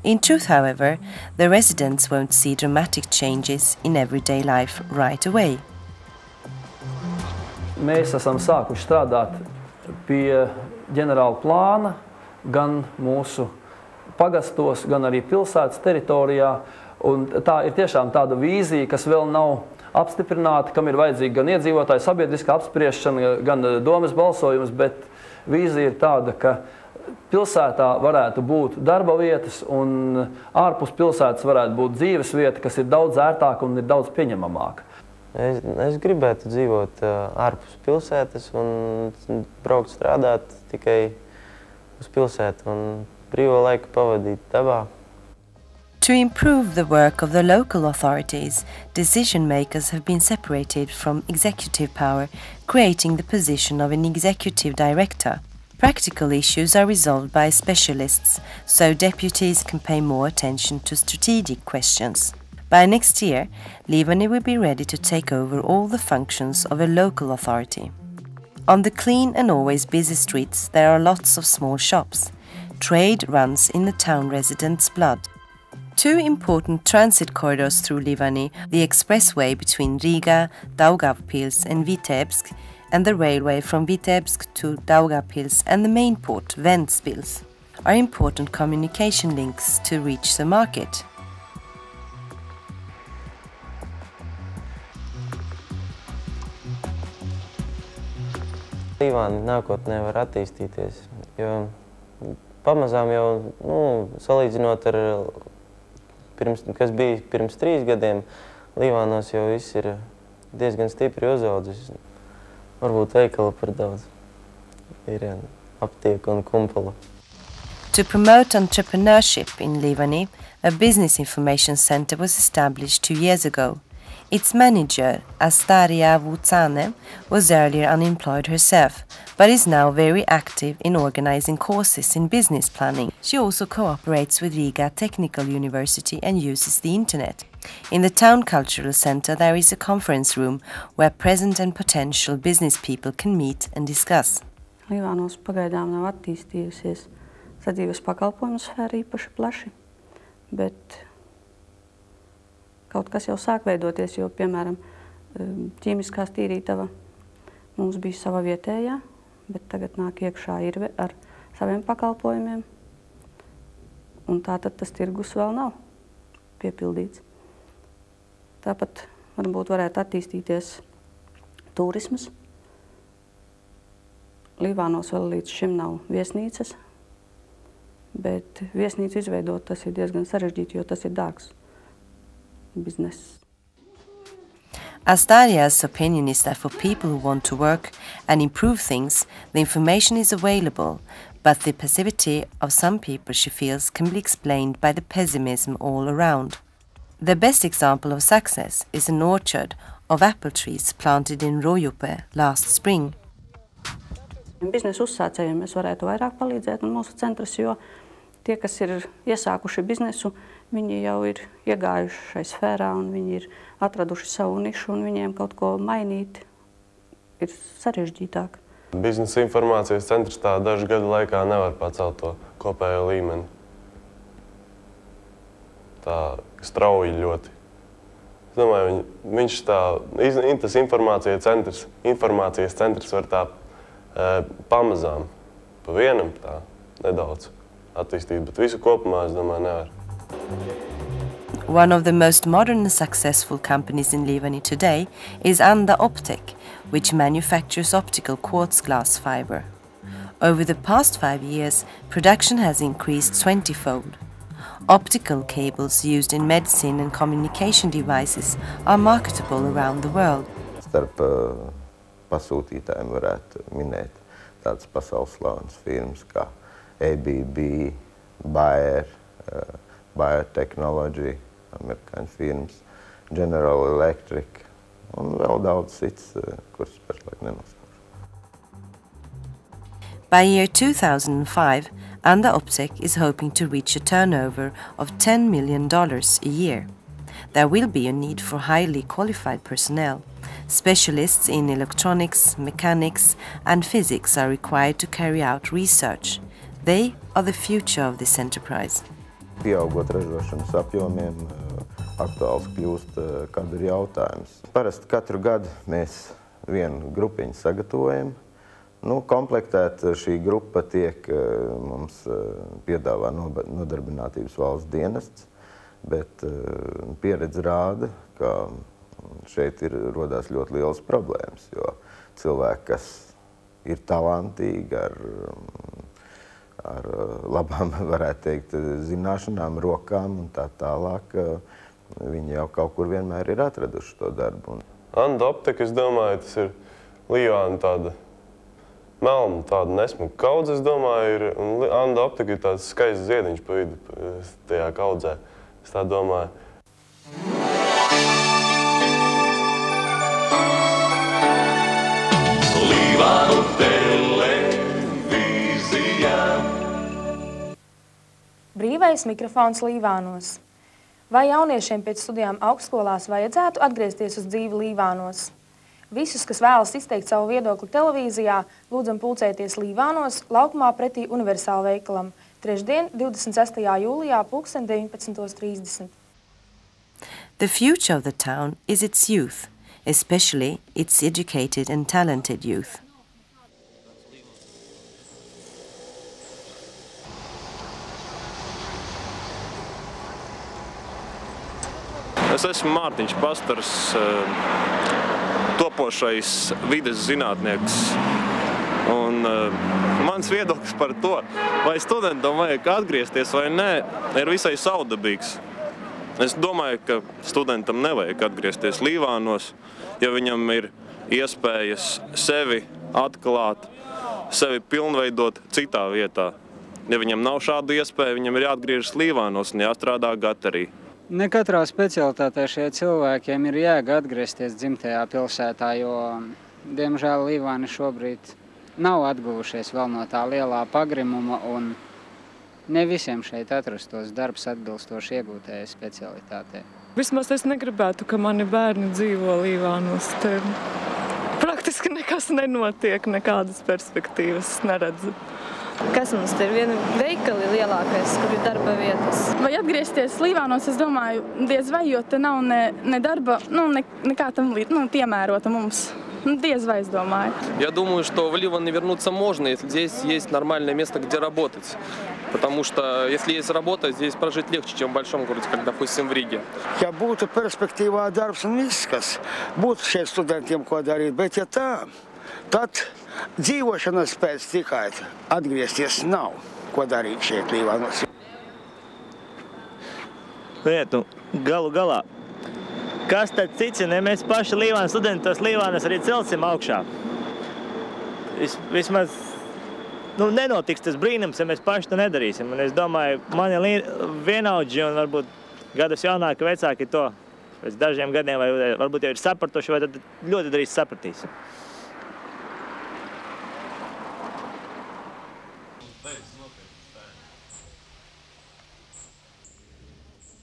In truth, however, the residents won't see dramatic changes in everyday life right away. Mēs esam sākuši strādāt pie ģenerāla plāna gan mūsu pagastos, gan arī pilsētas teritorijā. Un tā ir tiešām tāda vīzija, kas vēl nav apstiprināta, kam ir vajadzīga gan iedzīvotāju sabiedriskā apspriešana, gan domas balsojums, bet vīzija ir tāda, ka pilsētā varētu būt darba vietas un ārpus pilsētas varētu būt dzīves vieta, kas ir daudz ērtāka un ir daudz pieņemamāka. Es gribētu dzīvot ārpus pilsētas un braukt strādāt tikai uz pilsētu un brīvo laiku pavadīt dabā. To improve the work of the local authorities, decision makers have been separated from executive power, creating the position of an executive director. Practical issues are resolved by specialists, so deputies can pay more attention to strategic questions. By next year, Livani will be ready to take over all the functions of a local authority. On the clean and always busy streets, there are lots of small shops. Trade runs in the town residents' blood. Two important transit corridors through Livani, the expressway between Riga, Daugavpils and Vitebsk, and the railway from Vitebsk to Daugavpils and the main port, Ventspils, are important communication links to reach the market. Livāni nākotnē var attīstīties, jo pamazām jau, salīdzinot ar kas bija pirms 3 gadiem, Livānos jau viss ir diezgan stipri uzaudzis. Varbūt veikala par daudz. Ir aptieka un kumpala. To promote entrepreneurship in Livani, a business information center was established 2 years ago. Its manager, Astaria Vucane, was earlier unemployed herself, but is now very active in organizing courses in business planning. She also cooperates with Riga Technical University and uses the internet. In the town cultural center there is a conference room where present and potential business people can meet and discuss. Livānos pagaidām nav attīstījusies sadzīves pakalpojumu sfēra īpaši plaši, bet kaut kas jau sāk veidoties, jo, piemēram, ķīmiskā tīrītava mums bija sava vietējā, bet tagad nāk iekšā IRVE ar saviem pakalpojumiem, un tātad tas tirgus vēl nav piepildīts. Tāpat varbūt varētu attīstīties turismas. Livānos vēl līdz šim nav viesnīcas, bet viesnīcu izveidot tas ir diezgan sarežģīti, jo tas ir dārgs business. Astaria's opinion is that for people who want to work and improve things, the information is available, but the passivity of some people, she feels, can be explained by the pessimism all around. The best example of success is an orchard of apple trees planted in Rojupe last spring. Biznesa uzsācējiem mēs varētu vairāk palīdzēt un mūsu centrs, jo tie, kas ir iesākuši biznesu, viņi jau ir iegājuši šai sfērā un viņi ir atraduši savu nišu un viņiem kaut ko mainīt ir sarežģītāk. Biznesa informācijas centrs tā dažu gadu laikā nevar pacelt to kopējo līmeni. Tā strauji ļoti. Es domāju, viņš tas informācijas centrs var tā pamazām, pa vienam tā nedaudz attīstīt, bet visu kopumā, es domāju, nevar. One of the most modern and successful companies in Livani today is Anda Optek, which manufactures optical quartz glass fiber. Over the past 5 years, production has increased 20-fold. Optical cables used in medicine and communication devices are marketable around the world. Starp pasūtītājiem varētu minēt tādas pasaules slavenas firmas kā ABB, Bayer, Biotechnology, amerikāņu firmas, General Electric un vēl daudz cits, kuras pašlaik nenosaušu. By year 2005, Anda Optek is hoping to reach a turnover of $10 million a year. There will be a need for highly qualified personnel. Specialists in electronics, mechanics and physics are required to carry out research. They are the future of this enterprise. Pieaugot ražošanas apjomiem, aktuāls kļūst kadru jautājums. Parasti katru gadu mēs vienu grupiņu sagatavojam. Komplektēt šī grupa tiek mums piedāvā Nodarbinātības valsts dienests, bet pieredze rāda, ka šeit rodās ļoti lielas problēmas, jo cilvēki, kas ir talantīgi, ar labām, varētu teikt, zināšanām, rokām un tā tālāk, viņi jau kaut kur vienmēr ir atraduši to darbu. Anda optika, es domāju, tas ir Līvāna tāda melna, tāda nesmuka kaudze, es domāju, ir, un Anda optika ir tāds skaists ziediņš pa vidu tajā kaudzē, es tā domāju. Līvānu televīzijā. Brīvais mikrofons Līvānos. Vai jauniešiem pēc studijām augstskolās vajadzētu atgriezties uz dzīvi Līvānos? Visus, kas vēlas izteikt savu viedokli televīzijā, lūdzam pulcēties Līvānos, laukumā pretī Universāla veikalam, trešdien, 26. jūlijā, 19:30. The future of the town is its youth, especially its educated and talented youth. Es esmu Mārtiņš Pastars, topošais vides zinātnieks. Un mans viedoklis par to, vai studentam vajag atgriezties vai nē, ir visai saudabīgs. Es domāju, ka studentam nevajag atgriezties Līvānos, ja viņam ir iespējas sevi atklāt, sevi pilnveidot citā vietā. Ja viņam nav šādu iespēju, viņam ir jāatgriežas Līvānos un jāstrādā Gatarī. Ne katrā specialitātē šie cilvēkiem ir jēga atgriezties dzimtajā pilsētā, jo, diemžēl, Līvāni šobrīd nav atguvušies vēl no tā lielā pagrimuma, un ne visiem šeit atrastos darbs atbilstoši iegūtajai specialitātei. Vismaz es negribētu, ka mani bērni dzīvo Līvānos. Te praktiski nekas nenotiek, nekādas perspektīvas neredzu. Kas mums te ir viena veikali lielākais, kur ir darba vietas? Vai atgriezties Līvānos, es domāju, diez vai, jo te nav ne darba, nekā там piemērota mums. Диез vai, es domāju. Я думаю, что в Ливан вернуться можно, если здесь есть нормальное место, где работать. Потому что, если есть работа, здесь прожить легче, чем в большом городе, как, допустим, в Риге. Ja būtu perspektīvā darbs un viss, kas būtu šeit studentiem ko darīt, bet ja tā, tad dzīvošanas pēc tikai atgriezties nav, ko darīt šeit Līvānos. Galu galā. Kas tad cits, ja ne mēs paši Līvānu studenti, tos Līvānas arī celsim augšā? Vismaz nenotiks tas brīnums, ja mēs paši to nedarīsim. Un es domāju, mani vienaudži un varbūt gadus jaunāki, vecāki to pēc dažiem gadiem vai varbūt jau ir sapratuši, vai tad ļoti drīz sapratīs.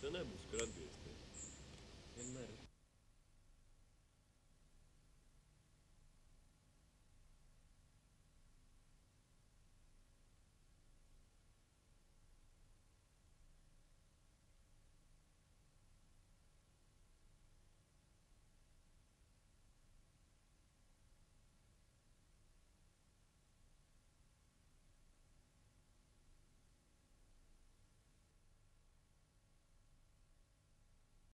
Nebūs, kur atgriezties. Vienmēr.